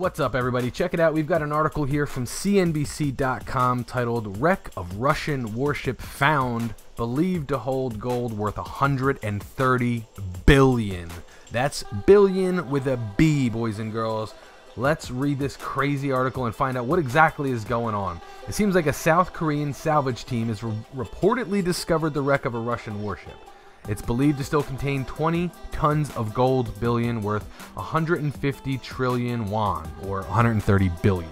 What's up, everybody? Check it out. We've got an article here from CNBC.com titled "Wreck of Russian Warship Found Believed to Hold Gold Worth 130 Billion." That's billion with a B, boys and girls. Let's read this crazy article and find out what exactly is going on. It seems like a South Korean salvage team has reportedly discovered the wreck of a Russian warship. It's believed to still contain 20 tons of gold bullion worth 150 trillion won, or 130 billion.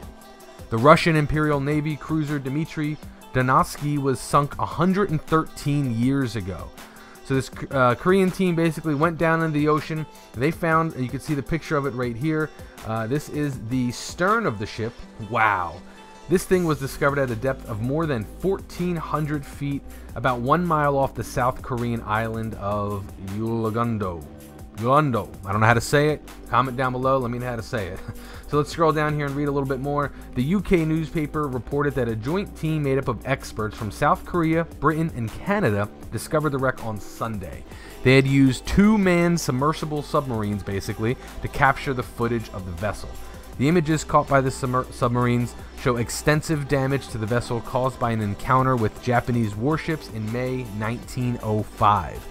The Russian Imperial Navy cruiser Dmitry Donovsky was sunk 113 years ago. So this Korean team basically went down into the ocean. They found, you can see the picture of it right here. This is the stern of the ship. Wow. This thing was discovered at a depth of more than 1,400 feet, about 1 mile off the South Korean island of Ulleungdo. I don't know how to say it. Comment down below, let me know how to say it. So let's scroll down here and read a little bit more. The UK newspaper reported that a joint team made up of experts from South Korea, Britain, and Canada discovered the wreck on Sunday. They had used two-man submersible submarines, basically, to capture the footage of the vessel. The images caught by the submarines show extensive damage to the vessel caused by an encounter with Japanese warships in May 1905.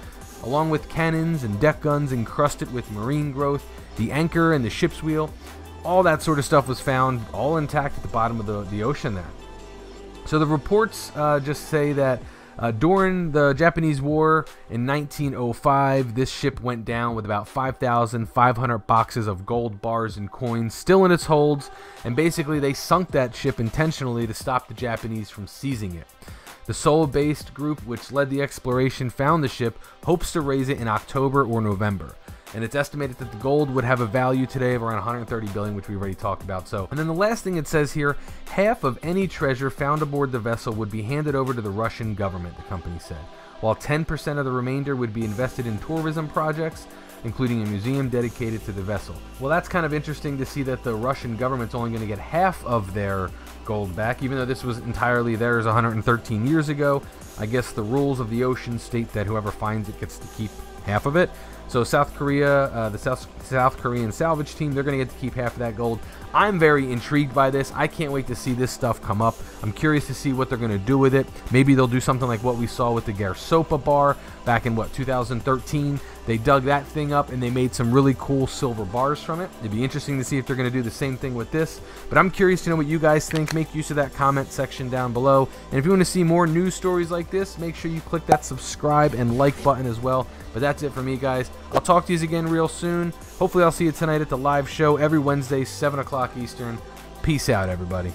Along with cannons and deck guns encrusted with marine growth, the anchor and the ship's wheel, all that sort of stuff was found all intact at the bottom of the ocean there. So the reports just say that during the Japanese War in 1905, this ship went down with about 5,500 boxes of gold bars and coins still in its holds, and basically they sunk that ship intentionally to stop the Japanese from seizing it. The Seoul-based group which led the exploration found the ship, hopes to raise it in October or November. And it's estimated that the gold would have a value today of around 130 billion, which we already talked about. So, and then the last thing it says here, half of any treasure found aboard the vessel would be handed over to the Russian government, the company said, while 10% of the remainder would be invested in tourism projects, including a museum dedicated to the vessel. Well, that's kind of interesting to see that the Russian government's only going to get half of their gold back, even though this was entirely theirs 113 years ago. I guess the rules of the ocean state that whoever finds it gets to keep half of it. So South Korea, the South Korean salvage team, they're going to get to keep half of that gold. I'm very intrigued by this. I can't wait to see this stuff come up. I'm curious to see what they're going to do with it. Maybe they'll do something like what we saw with the Garsopa bar back in, 2013. They dug that thing up and they made some really cool silver bars from it. It'd be interesting to see if they're going to do the same thing with this. But I'm curious to know what you guys think. Make use of that comment section down below. And if you want to see more news stories like this, make sure you click that subscribe and like button as well. But that's it for me, guys. I'll talk to you again real soon. Hopefully I'll see you tonight at the live show every Wednesday, 7 o'clock Eastern. Peace out, everybody.